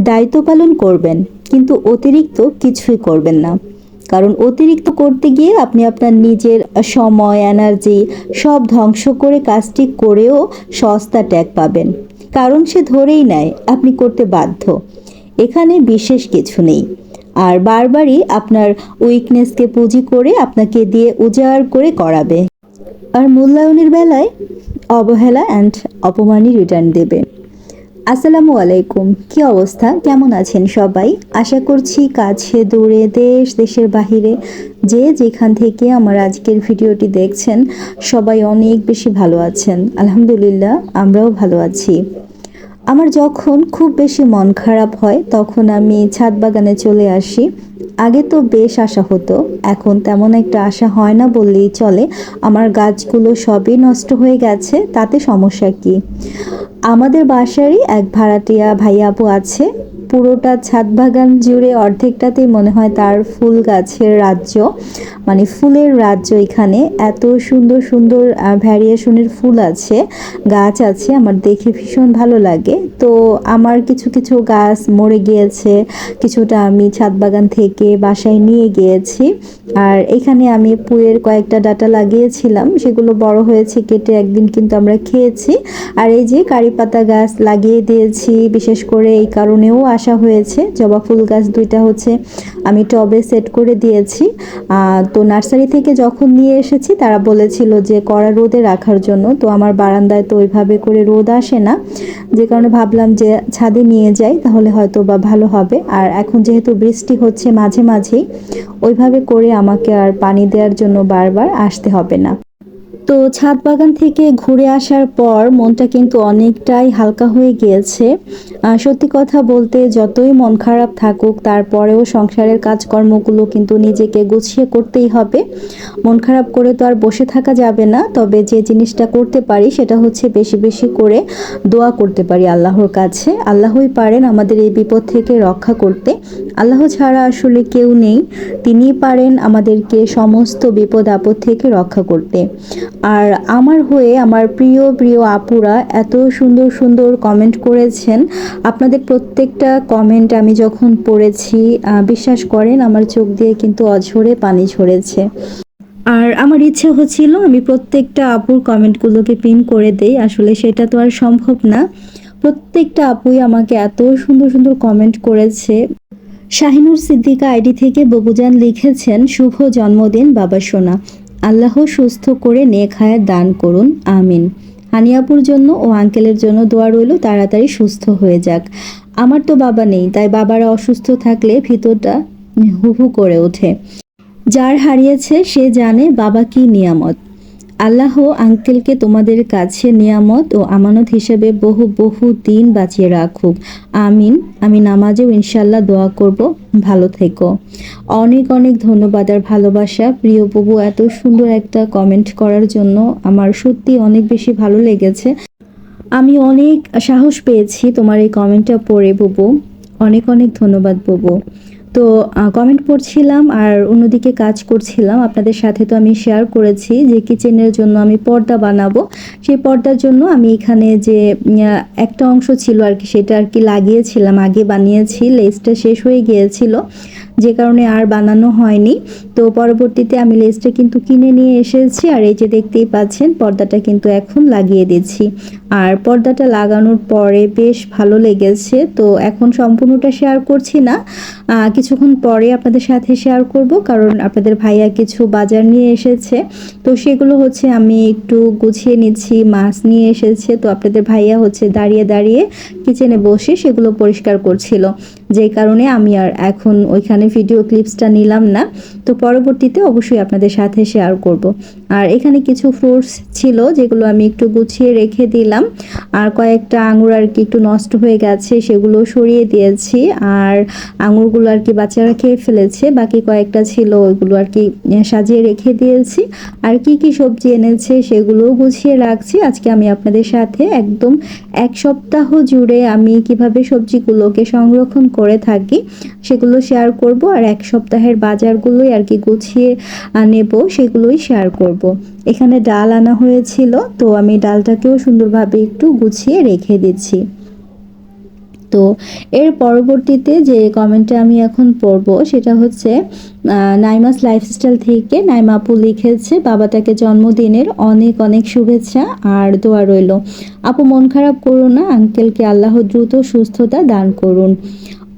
দায়িত্ব পালন করবেন, কিন্তু অতিরিক্ত কিছুই করবেন না। কারণ অতিরিক্ত করতে গিয়ে আপনি আপনার নিজের সময়, এনার্জি সব ধ্বংস করে কাজটি করেও সস্তা ট্যাগ পাবেন। কারণ সে ধরেই নেয় আপনি করতে বাধ্য। এখানে বিশেষ কিছু নেই। আর বারবারই আপনার উইকনেসকে পুঁজি করে আপনাকে দিয়ে উজাড় করে করাবে। আর মূল্যায়নের বেলায় অবহেলা অ্যান্ড অপমানই রিটার্ন দেবে। আসসালামু আলাইকুম, কি অবস্থা, কেমন আছেন সবাই? আশা করছি কাছে দূরে দেশ দেশের বাহিরে যে যেখান থেকে আমার আজকের ভিডিওটি দেখছেন সবাই অনেক বেশি ভালো আছেন। আলহামদুলিল্লাহ, আমরাও ভালো আছি। আমার যখন খুব বেশি মন খারাপ হয় তখন আমি ছাদ বাগানে চলে আসি। আগে তো বেশ আশা হতো, এখন তেমন একটা আশা হয় না বললেই চলে। আমার গাছগুলো সবই নষ্ট হয়ে গেছে, তাতে সমস্যা কি? আমাদের বাসারই এক ভাড়াটিয়া ভাইয়া আপু আছে। পুরোটা ছাদ বাগান জুড়ে অর্ধেকটাতেই মনে হয় তার ফুল গাছের রাজ্য, মানে ফুলের রাজ্য। এখানে এত সুন্দর সুন্দর ভ্যারিয়েশনের ফুল আছে, গাছ আছে, আমার দেখে ভীষণ ভালো লাগে। তো আমার কিছু কিছু গাছ মরে গিয়েছে, কিছুটা আমি ছাদ বাগান থেকে বাসায় নিয়ে গিয়েছি। আর এখানে আমি পুয়ের কয়েকটা ডাঁটা লাগিয়েছিলাম, সেগুলো বড় হয়েছে, কেটে একদিন কিন্তু আমরা খেয়েছি। আর এই যে কারি পাতা গাছ লাগিয়ে দিয়েছি, বিশেষ করে এই কারণেও আসা হয়েছে। জবা ফুল গাছ দুইটা হচ্ছে আমি টবে সেট করে দিয়েছি। তো নার্সারি থেকে যখন নিয়ে এসেছি তারা বলেছিল যে কড়া রোদে রাখার জন্য। তো আমার বারান্দায় তো ওইভাবে করে রোদ আসে না, যে কারণে ভাবলাম যে ছাদে নিয়ে যাই, তাহলে হয়তো বা ভালো হবে। আর এখন যেহেতু বৃষ্টি হচ্ছে মাঝে মাঝেই, ওইভাবে করে আমাকে আর পানি দেওয়ার জন্য বারবার আসতে হবে না। তো ছাদ বাগান থেকে ঘুরে আসার পর মনটা কিন্তু অনেকটাই হালকা হয়ে গিয়েছে। সত্যি কথা বলতে যতই মন খারাপ থাকুক তারপরেও সংসারের কাজকর্মগুলো কিন্তু নিজেকে গুছিয়ে করতেই হবে। মন খারাপ করে তো আর বসে থাকা যাবে না। তবে যে জিনিসটা করতে পারি সেটা হচ্ছে বেশি বেশি করে দোয়া করতে পারি আল্লাহর কাছে। আল্লাহই পারেন আমাদের এই বিপদ থেকে রক্ষা করতে। আল্লাহ ছাড়া আসলে কেউ নেই, তিনিই পারেন আমাদেরকে সমস্ত বিপদ আপদ থেকে রক্ষা করতে। আর আমার হয়ে আমার প্রিয় প্রিয় আপুরা এত সুন্দর সুন্দর কমেন্ট করেছেন। আপনাদের প্রত্যেকটা কমেন্ট আমি যখন পড়েছি, বিশ্বাস করেন আমার চোখ দিয়ে কিন্তু অঝরে পানি ঝরেছে। আর আমার ইচ্ছে হচ্ছিল আমি প্রত্যেকটা আপুর কমেন্টগুলোকে পিন করে দেই, আসলে সেটা তো আর সম্ভব না। প্রত্যেকটা আপুই আমাকে এত সুন্দর সুন্দর কমেন্ট করেছে। শাহিনুর সিদ্দিকা আইডি থেকে ববুজান লিখেছেন, শুভ জন্মদিন বাবা সোনা, আল্লাহ সুস্থ করে নেক হায়াত দান করুন, আমিন। হানিয়াপুর জন্য ও আঙ্কেলের জন্য দোয়া রইল, তাড়াতাড়ি সুস্থ হয়ে যাক। আমার তো বাবা নেই, তাই বাবারা অসুস্থ থাকলে ভিতরটা হু হু করে ওঠে। যার হারিয়েছে সে জানে বাবা কি নিয়ামত। আল্লাহ আঙ্কেলকে তোমাদের কাছে নিয়ামত ও আমানত হিসেবে বহু বহু দিন বাঁচিয়ে রাখুক, আমিন। আমি নামাজেও ইনশাল্লাহ দোয়া করব, ভালো থেকো। অনেক অনেক ধন্যবাদ আর ভালোবাসা প্রিয় বুবু, এত সুন্দর একটা কমেন্ট করার জন্য। আমার সত্যি অনেক বেশি ভালো লেগেছে। আমি অনেক সাহস পেয়েছি তোমার এই কমেন্টটা পড়ে বুবু। অনেক অনেক ধন্যবাদ বুবু। তো কমেন্ট পড়ছিলাম আর অন্যদিকে কাজ করছিলাম। আপনাদের সাথে তো আমি শেয়ার করেছি যে কিচেনের জন্য আমি পর্দা বানাবো। সেই পর্দার জন্য আমি এখানে যে একটা অংশ ছিল আর কি, সেটা আর কি লাগিয়েছিলাম, আগে বানিয়েছি, লেসটা শেষ হয়ে গিয়েছিল, যে কারণে আর বানানো হয়নি। তো পরবর্তীতে আমি লেসটা কিন্তু কিনে নিয়ে এসেছি। আর এই যে দেখতেই পাচ্ছেন পর্দাটা কিন্তু এখন লাগিয়ে দিচ্ছি। আর পর্দাটা লাগানোর পরে বেশ ভালো লেগেছে। তো এখন সম্পূর্ণটা শেয়ার করছি না, কিছুক্ষণ পরে আপনাদের সাথে শেয়ার করব, কারণ আপনাদের ভাইয়া কিছু বাজার নিয়ে এসেছে। তো সেগুলো হচ্ছে আমি একটু গুছিয়ে নিচ্ছি। মাছ নিয়ে এসেছে, তো আপনাদের ভাইয়া হচ্ছে দাঁড়িয়ে দাঁড়িয়ে কিচেনে বসে সেগুলো পরিষ্কার করছিল, যে কারণে আমি আর এখন ওইখানে ভিডিও ক্লিপসটা নিলাম না। তো পরবর্তীতে অবশ্যই আপনাদের সাথে শেয়ার করব। আর এখানে কিছু ফ্রুটস ছিল যেগুলো আমি একটু গুছিয়ে রেখে দিলাম। আর কয়েকটা আঙুর আর কি একটু নষ্ট হয়ে গেছে, সেগুলো সরিয়ে দিয়েছি। আর আঙুরগুলো আর কি বাচ্চারা খেয়ে ফেলেছে, বাকি কয়েকটা ছিল ওইগুলো আর কি সাজিয়ে রেখে দিয়েছি। আর কি কি সবজি এনেছে সেগুলোও গুছিয়ে রাখছি। আজকে আমি আপনাদের সাথে একদম এক সপ্তাহ জুড়ে আমি কিভাবে সবজিগুলোকে সংরক্ষণ করে থাকি সেগুলো শেয়ার করব। আর এক সপ্তাহের বাজারগুলোই আর কি গুছিয়ে নেব, সেগুলোই শেয়ার করব। এখানে ডাল আনা হয়েছিল, তো আমি ডালটাকেও সুন্দরভাবে একটু গুছিয়ে রেখে দিচ্ছি। তো তো এর পরবর্তীতে যে কমেন্টটা আমি এখন পড়ব সেটা হচ্ছে নাইমাস লাইফস্টাইল থেকে নাইমা আপু লিখেছে, বাবাটাকে জন্মদিনের অনেক অনেক শুভেচ্ছা আর দোয়া রইল। আপু মন খারাপ করো না, আঙ্কেলকে আল্লাহ দ্রুত সুস্থতা দান করুন।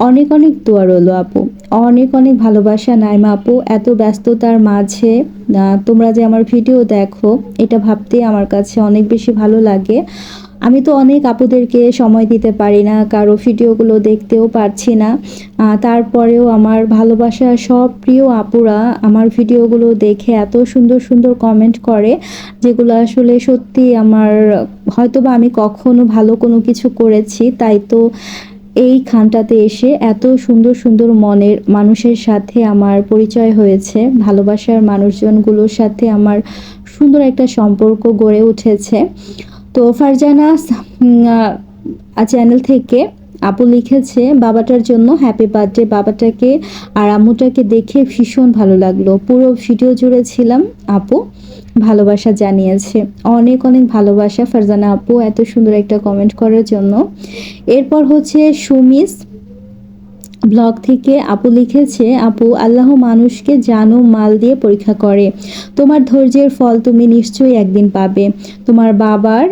অনেক অনেক দোয়া রইল আপু, অনেক অনেক ভালোবাসা নাইমা আপু। এত ব্যস্ততার মাঝে তোমরা যে আমার ভিডিও দেখো এটা ভাবতেই আমার কাছে অনেক বেশি ভালো লাগে। আমি তো অনেক আপুদেরকে সময় দিতে পারি না, কারো ভিডিওগুলো দেখতেও পারছি না, তারপরেও আমার ভালোবাসার সব প্রিয় আপুরা আমার ভিডিওগুলো দেখে এত সুন্দর সুন্দর কমেন্ট করে, যেগুলো আসলে সত্যি আমার, হয়তোবা আমি কখনো ভালো কোনো কিছু করেছি তাই তো এই খানটাতে এসে এত সুন্দর সুন্দর মনের মানুষের সাথে আমার পরিচয় হয়েছে, ভালোবাসার মানুষজনগুলোর সাথে আমার সুন্দর একটা সম্পর্ক গড়ে উঠেছে। তো ফারজানা চ্যানেল থেকে আপু লিখেছে, বাবাটার জন্য হ্যাপি বার্থডে। বাবাটাকে আর আম্মুটাকে দেখে ভীষণ ভালো লাগলো, পুরো ভিডিও জুড়ে ছিলাম আপু ভালোবাসা জানিয়েছে। অনেক অনেক ভালোবাসা ফারজানা আপু এত সুন্দর একটা কমেন্ট করার জন্য। এরপর হচ্ছে সুমিস ব্লগ থেকে আপু লিখেছে, আপু আল্লাহ মানুষকে জানো মাল দিয়ে পরীক্ষা করে, তোমার ধৈর্যের ফল তুমি নিশ্চয়ই একদিন পাবে। তোমার বাবার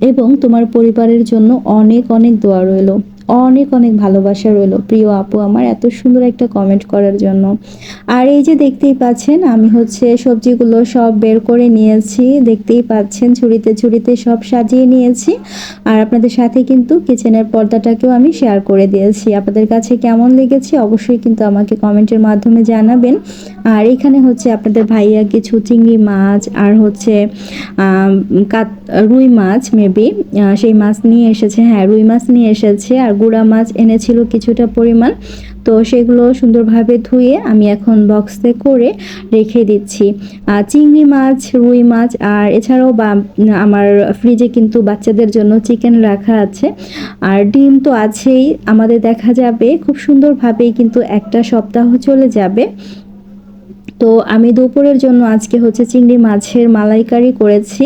এবং তোমার পরিবারের জন্য অনেক অনেক দোয়া রইল, অনেক অনেক ভালোবাসা রইল প্রিয় আপু আমার এত সুন্দর একটা কমেন্ট করার জন্য। আর এই যে দেখতেই পাচ্ছেন আমি হচ্ছে সবজিগুলো সব বের করে নিয়েছি, দেখতেই পাচ্ছেন ঝুড়িতে ঝুড়িতে সব সাজিয়ে নিয়েছি। আর আপনাদের সাথে কিন্তু কিচেনের পর্দাটাকেও আমি শেয়ার করে দিয়েছি। আপনাদের কাছে কেমন লেগেছে অবশ্যই কিন্তু আমাকে কমেন্টের মাধ্যমে জানাবেন। আর এখানে হচ্ছে আপনাদের ভাইয়া কিছু চিংড়ি মাছ আর হচ্ছে রুই মাছ মেবি সেই মাছ নিয়ে এসেছে, হ্যাঁ রুই মাছ নিয়ে এসেছে, আর গুঁড়া মাছ এনেছিল কিছুটা পরিমাণ। তো সেগুলো সুন্দরভাবে ধুয়ে আমি এখন বক্সে করে রেখে দিচ্ছি। চিংড়ি মাছ, রুই মাছ আর এছাড়াও আমার ফ্রিজে কিন্তু বাচ্চাদের জন্য চিকেন রাখা আছে, আর ডিম তো আছেই। আমাদের দেখা যাবে খুব সুন্দরভাবেই কিন্তু একটা সপ্তাহ চলে যাবে। তো আমি দুপুরের জন্য আজকে হচ্ছে চিংড়ি মাছের মালাইকারি করেছি,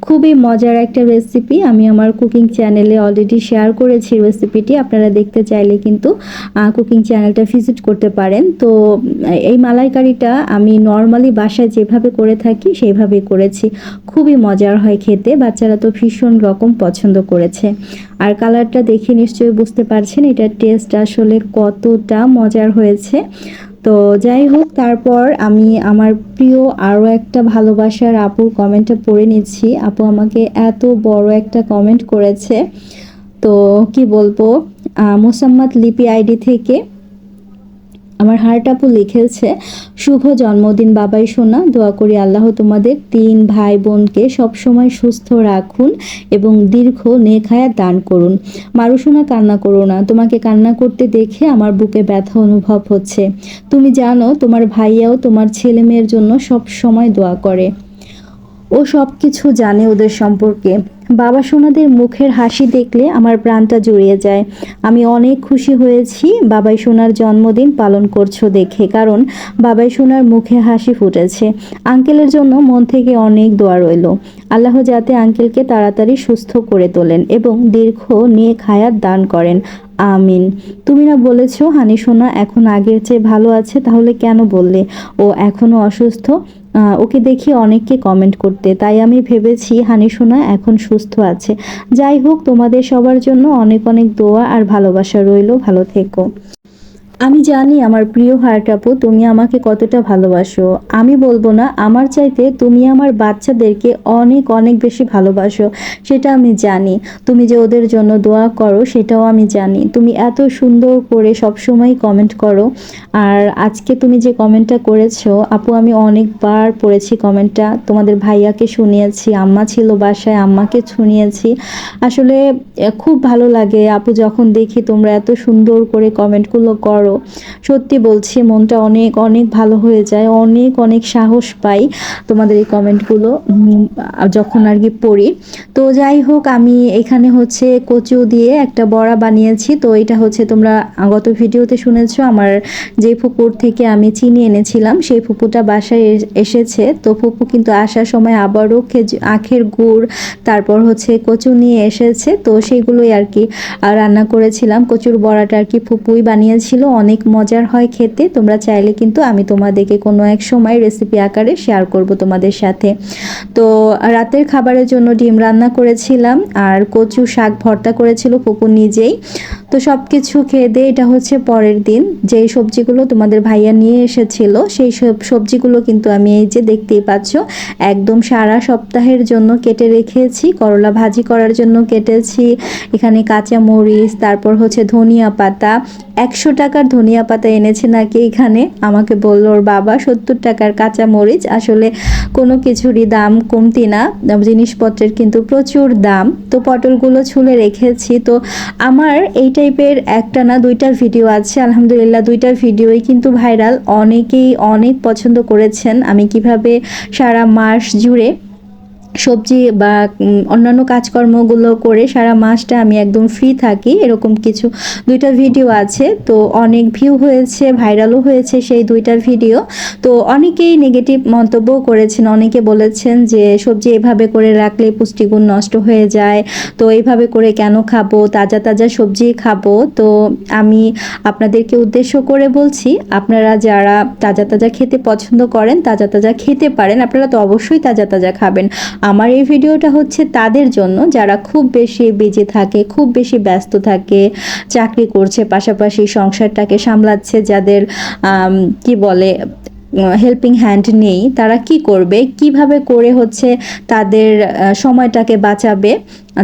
খুবই মজার একটা রেসিপি। আমি আমার কুকিং চ্যানেলে অলরেডি শেয়ার করেছি রেসিপিটি, আপনারা দেখতে চাইলে কিন্তু কুকিং চ্যানেলটা ভিজিট করতে পারেন। তো এই মালাইকারিটা আমি নর্মালি বাসায় যেভাবে করে থাকি সেইভাবেই করেছি, খুবই মজার হয় খেতে, বাচ্চারা তো ভীষণ রকম পছন্দ করেছে। আর কালারটা দেখে নিশ্চয়ই বুঝতে পারছেন এটার টেস্ট আসলে কতটা মজার হয়েছে। তো যাই হোক, তারপর আমি আমার প্রিয় আরও একটা ভালোবাসার আপুর কমেন্টটা পড়ে নিচ্ছি। আপু আমাকে এত বড় একটা কমেন্ট করেছে, তো কি বলবো, মোসাম্মদ লিপি আইডি থেকে আমার হার্ট আপু লিখেছে, শুভ জন্মদিন বাবাই সোনা, দোয়া করি আল্লাহ তোমাদের 3 ভাই বোনকে সবসময় সুস্থ রাখুন এবং দীর্ঘ নেক হায়াত দান করুন। মারু সোনা কান্না করো না, তোমাকে কান্না করতে দেখে আমার বুকে ব্যথা অনুভব হচ্ছে। তুমি জানো তোমার ভাইয়াও তোমার ছেলে মেয়ের জন্য সব সময় দোয়া করে, ও সব কিছু জানে ওদের সম্পর্কে। বাবা সোনাদের মুখের হাসি দেখলে আমার প্রাণটা জুড়িয়ে যায়। আমি অনেক খুশি হয়েছি বাবাই সোনার জন্মদিন পালন করছো দেখে, কারণ বাবাই সোনার মুখে হাসি ফুটেছে। আঙ্কেলের জন্য মন থেকে অনেক দোয়া রইল, আল্লাহ যাতে আঙ্কেলকে তাড়াতাড়ি সুস্থ করে তোলেন এবং দীর্ঘ নেক হায়াত দান করেন, আমিন। তুমি না বলেছো হানি সোনা এখন আগের চেয়ে ভালো আছে, তাহলে কেন বললে ও এখনো অসুস্থ? ওকে দেখি অনেককে কমেন্ট করতে, তাই আমি ভেবেছি হানি সোনা এখন সুস্থ আছে। যাই হোক, তোমাদের সবার জন্য অনেক অনেক দোয়া আর ভালোবাসা রইল, ভালো থেকো। আমি জানি আমার প্রিয় হার্ট আপু তুমি আমাকে কতটা ভালোবাসো, আমি বলবো না, আমার চাইতে তুমি আমার বাচ্চাদেরকে অনেক অনেক বেশি ভালোবাসো, সেটা আমি জানি। তুমি যে ওদের জন্য দোয়া করো সেটাও আমি জানি। তুমি এত সুন্দর করে সবসময় কমেন্ট করো, আর আজকে তুমি যে কমেন্টটা করেছো আপু আমি অনেকবার পড়েছি কমেন্টটা, তোমাদের ভাইয়াকে শুনিয়েছি, আম্মা ছিল বাসায় আম্মাকে শুনিয়েছি। আসলে খুব ভালো লাগে আপু যখন দেখি তোমরা এত সুন্দর করে কমেন্টগুলো করো, করো। সত্যি বলছি, মনটা অনেক অনেক ভালো হয়ে যায়, অনেক অনেক সাহস পাই তোমাদের এই কমেন্টগুলো যখন আর কি পড়ি। তো যাই হোক, আমি এখানে হচ্ছে কচু দিয়ে একটা বড়া বানিয়েছি। তো এটা হচ্ছে তোমরা গত ভিডিওতে শুনেছো, আমার যে ফুপুর থেকে আমি চিনি এনেছিলাম সেই ফুপুটা বাসায় এসেছে। তো ফুপু কিন্তু আসার সময় আবারও আখের গুড়, তারপর হচ্ছে কচু নিয়ে এসেছে। তো সেইগুলোই আর কি রান্না করেছিলাম। কচুর বড়াটা আর কি ফুপুই বানিয়েছিল, অনেক মজার হয় খেতে। তোমরা চাইলে কিন্তু আমি তোমাদেরকে কোনো এক সময় রেসিপি আকারে শেয়ার করব তোমাদের সাথে। তো রাতের খাবারের জন্য ডিম রান্না করেছিলাম আর কচু শাক ভর্তা করেছিল ফুপু নিজেই। তো সব কিছু খেয়ে দিয়ে এটা হচ্ছে পরের দিন, যেই সবজিগুলো তোমাদের ভাইয়া নিয়ে এসেছিল সেই সব সবজিগুলো কিন্তু আমি এই যে দেখতেই পাচ্ছ একদম সারা সপ্তাহের জন্য কেটে রেখেছি। করলা ভাজি করার জন্য কেটেছি, এখানে কাঁচা মরিচ, তারপর হচ্ছে ধনিয়া পাতা। 100 টাকার ধনিয়া পাতা এনেছে নাকি এখানে, আমাকে বলল ওর বাবা 70 টাকার কাঁচা মরিচ। আসলে কোনো কিছুরই দাম কমতি না, জিনিসপত্রের কিন্তু প্রচুর দাম। তো পটলগুলো ছুলে রেখেছি। তো আমার এই টাইপের একটা না দুইটা ভিডিও আছে, আলহামদুলিল্লাহ দুইটা ভিডিওই কিন্তু ভাইরাল, অনেকেই অনেক পছন্দ করেছেন। আমি কিভাবে সারা মাস জুড়ে সবজি বা অন্যান্য কাজকর্মগুলো করে সারা মাসটা আমি একদম ফ্রি থাকি, এরকম কিছু দুইটা ভিডিও আছে। তো অনেক ভিউ হয়েছে, ভাইরালও হয়েছে সেই দুইটা ভিডিও। তো অনেকেই নেগেটিভ মন্তব্য করেছেন, অনেকে বলেছেন যে সবজি এভাবে করে রাখলে পুষ্টিগুণ নষ্ট হয়ে যায়, তো এইভাবে করে কেন খাবো, তাজা তাজা সবজি খাবো। তো আমি আপনাদেরকে উদ্দেশ্য করে বলছি, আপনারা যারা তাজা তাজা খেতে পছন্দ করেন তাজা তাজা খেতে পারেন, আপনারা তো অবশ্যই তাজা তাজা খাবেন। আমার এই ভিডিওটা হচ্ছে তাদের জন্য যারা খুব বেশি বিজি থাকে, খুব বেশি ব্যস্ত থাকে, চাকরি করছে পাশাপাশি সংসারটাকে সামলাচ্ছে, যাদের কি বলে হেল্পিং হ্যান্ড নেই, তারা কি করবে, কিভাবে করে হচ্ছে তাদের সময়টাকে বাঁচাবে,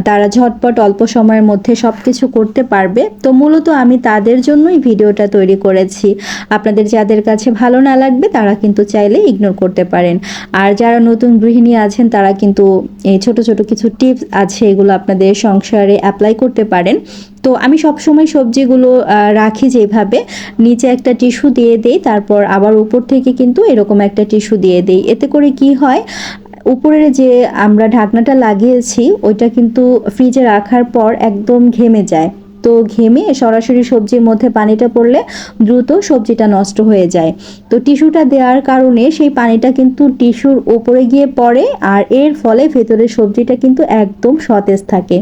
তারা ঝটপট অল্প সময়ের মধ্যে সব কিছু করতে পারবে। তো মূলত আমি তাদের জন্যই ভিডিওটা তৈরি করেছি। আপনাদের যাদের কাছে ভালো না লাগবে তারা কিন্তু চাইলে ইগনোর করতে পারেন। আর যারা নতুন গৃহিণী আছেন তারা কিন্তু এই ছোট ছোট কিছু টিপস আছে, এগুলো আপনাদের সংসারে অ্যাপ্লাই করতে পারেন। তো আমি সবসময় সবজিগুলো রাখি যেভাবে, নিচে একটা টিস্যু দিয়ে দেই, তারপর আবার উপর থেকে কিন্তু এরকম একটা টিস্যু দিয়ে দেই। এতে করে কি হয়, উপরের যে আমরা ঢাকনাটা লাগিয়েছি ওইটা কিন্তু ফ্রিজে রাখার পর একদম ঘেমে যায়। তো ঘেমে সরাসরি সবজির মধ্যে পানিটা পড়লে দ্রুত সবজিটা নষ্ট হয়ে যায়। তো টিস্যুটা দেওয়ার কারণে সেই পানিটা কিন্তু টিস্যুর ওপরে গিয়ে পড়ে, আর এর ফলে ভেতরের সবজিটা কিন্তু একদম সতেজ থাকে।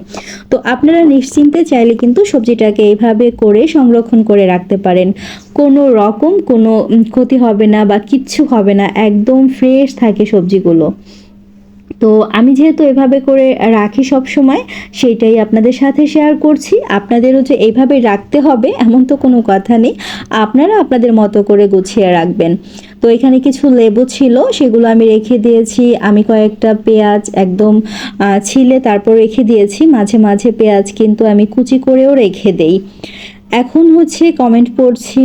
তো আপনারা নিশ্চিন্তে চাইলে কিন্তু সবজিটাকে এইভাবে করে সংরক্ষণ করে রাখতে পারেন, কোনো রকম কোনো ক্ষতি হবে না বা কিচ্ছু হবে না, একদম ফ্রেশ থাকে সবজিগুলো। তো আমি যেহেতু এভাবে করে রাখি সব সময়, সেইটাই আপনাদের সাথে শেয়ার করছি। আপনাদেরও যে এইভাবে রাখতে হবে এমন তো কোনো কথা নেই, আপনারা আপনাদের মতো করে গুছিয়ে রাখবেন। তো এখানে কিছু লেবু ছিল, সেগুলো আমি রেখে দিয়েছি। আমি কয়েকটা পেঁয়াজ একদম ছিলে তারপর রেখে দিয়েছি, মাঝে মাঝে পেঁয়াজ কিন্তু আমি কুচি করেও রেখে দেই। এখন হচ্ছে কমেন্ট পড়ছি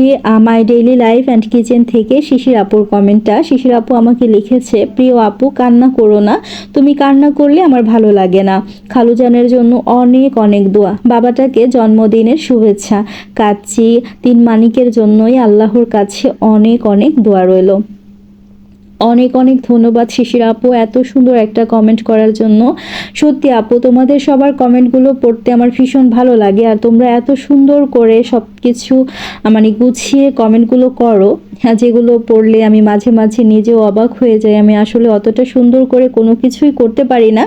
my daily life and kitchen থেকে শিশির আপুর কমেন্টটা। শিশির আপু আমাকে লিখেছে, প্রিয় আপু কান্না করো না, তুমি কান্না করলে আমার ভালো লাগে না। খালুজানের জন্য অনেক অনেক দোয়া, বাবাটাকে জন্মদিনের শুভেচ্ছা। কাচ্চি তিন মানিকের জন্যই আল্লাহর কাছে অনেক অনেক দোয়া রইল। অনেক অনেক ধন্যবাদ শিশির আপু এত সুন্দর একটা কমেন্ট করার জন্য। সত্যি আপু, তোমাদের সবার কমেন্টগুলো পড়তে আমার ভীষণ ভালো লাগে, আর তোমরা এত সুন্দর করে সব কিছু মানে গুছিয়ে কমেন্টগুলো করো, যেগুলো পড়লে আমি মাঝে মাঝে নিজেও অবাক হয়ে যাই। আমি আসলে অতটা সুন্দর করে কোনো কিছুই করতে পারি না,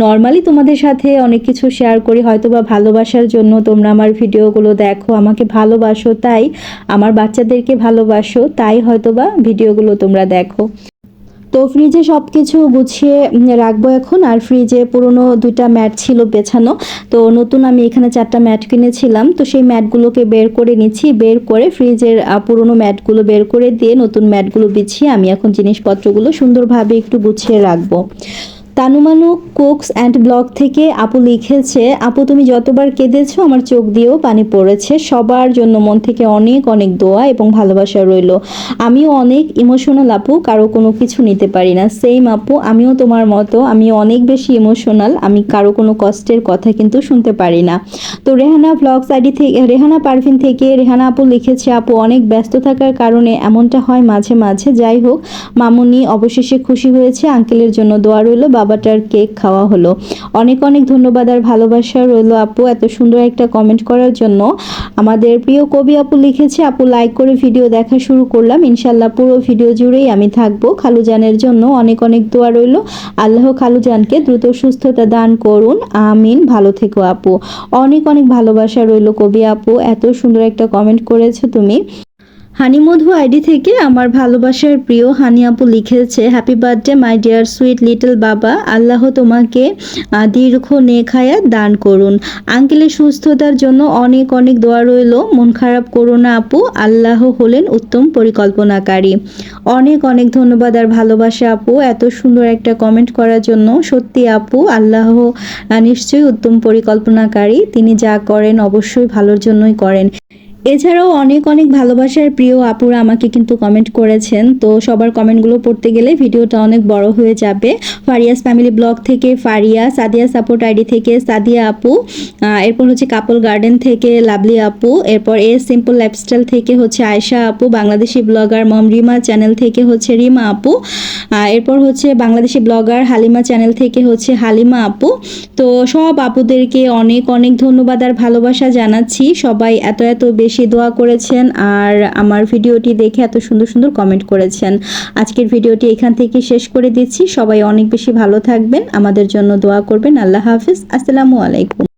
নর্মালি তোমাদের সাথে অনেক কিছু শেয়ার করি, হয়তো বা ভালোবাসার জন্য তোমরা আমার ভিডিওগুলো দেখো, আমাকে ভালোবাসো তাই, আমার বাচ্চাদেরকে ভালোবাসো তাই হয়তো বা ভিডিওগুলো তোমরা দেখো। তো ফ্রিজে সব কিছু গুছিয়ে রাখবো এখন। আর ফ্রিজে পুরনো দুইটা ম্যাট ছিল বেছানো, তো নতুন আমি এখানে 4টা ম্যাট কিনেছিলাম, তো সেই ম্যাটগুলোকে বের করে নিচ্ছি। বের করে ফ্রিজের পুরনো ম্যাটগুলো বের করে দিয়ে নতুন ম্যাটগুলো বিছিয়ে আমি এখন জিনিসপত্রগুলো সুন্দরভাবে একটু গুছিয়ে রাখবো। তানুমানু কুকস অ্যান্ড ব্লগ থেকে আপু লিখেছে, আপু তুমি যতবার কেঁদেছো আমার চোখ দিয়েও পানি পড়েছে। সবার জন্য মন থেকে অনেক অনেক দোয়া এবং ভালোবাসা রইল। আমিও অনেক ইমোশনাল আপু, কারো কোনো কিছু নিতে পারি না। সেম আপু, আমিও তোমার মতো, আমি অনেক বেশি ইমোশনাল, আমি কারো কোনো কষ্টের কথা কিন্তু শুনতে পারি না। তো রেহানা ব্লগস আইডি থেকে, রেহানা পারভিন থেকে রেহানা আপু লিখেছে, আপু অনেক ব্যস্ত থাকার কারণে এমনটা হয় মাঝে মাঝে, যাই হোক মামুনি অবশেষে খুশি হয়েছে, আঙ্কেলের জন্য দোয়া রইল, বাবাটার কেক খাওয়া হলো। অনেক অনেক ধন্যবাদ আর ভালোবাসা রইল আপু এত সুন্দর একটা কমেন্ট করার জন্য। আমাদের প্রিয় কবি আপু লিখেছে, আপু লাইক করে ভিডিও দেখা শুরু করলাম, ইনশাল্লাহ পুরো ভিডিও জুড়েই আমি থাকবো। খালুজানের জন্য অনেক অনেক দোয়া রইল, আল্লাহ খালুজানকে দ্রুত সুস্থতা দান করুন, আমিন। ভালো থেকো আপু। অনেক অনেক ভালোবাসা রইল কবি আপু, এত সুন্দর একটা কমেন্ট করেছো তুমি। হানিমধু আইডি থেকে আমার ভালোবাসার প্রিয় হানি আপু লিখেছে, happy birthday my dear sweet little বাবা, আল্লাহ তোমাকে দীর্ঘ নেক হায়াত দান করুন। আঙ্কেলের সুস্থতার জন্য অনেক অনেক দোয়া রইল, মন খারাপ করো না আপু, আল্লাহ হলেন উত্তম পরিকল্পনাকারী। অনেক অনেক ধন্যবাদ আর ভালোবাসা আপু এত সুন্দর একটা কমেন্ট করার জন্য। সত্যি আপু, আল্লাহ নিশ্চয়ই উত্তম পরিকল্পনাকারী, তিনি যা করেন অবশ্যই ভালোর জন্যই করেন। এছাড়াও অনেক অনেক ভালোবাসার প্রিয় আপুরা আমাকে কিন্তু কমেন্ট করেছেন, তো সবার কমেন্টগুলো পড়তে গেলে ভিডিওটা অনেক বড় হয়ে যাবে। ফারিয়াস ফ্যামিলি ব্লগ থেকে ফারিয়া, সাদিয়া সাপোর্ট আইডি থেকে সাদিয়া আপু, এরপর হচ্ছে কাপল গার্ডেন থেকে লাভলি আপু, এরপর সিম্পল লাইফস্টাইল থেকে হচ্ছে আয়শা আপু, বাংলাদেশি ব্লগার মম রিমা চ্যানেল থেকে হচ্ছে রিমা আপু, এরপর হচ্ছে বাংলাদেশি ব্লগার হালিমা চ্যানেল থেকে হচ্ছে হালিমা আপু। তো সব আপুদেরকে অনেক অনেক ধন্যবাদ আর ভালোবাসা জানাচ্ছি, সবাই এত এত বেশি দোয়া করেছেন আর আমার ভিডিওটি দেখে এত সুন্দর সুন্দর কমেন্ট করেছেন। আজকের ভিডিওটি এখান থেকে শেষ করে দিচ্ছি, সবাই অনেক বেশি ভালো থাকবেন, আমাদের জন্য দোয়া করবেন। আল্লাহ হাফিজ, আসসালামু আলাইকুম।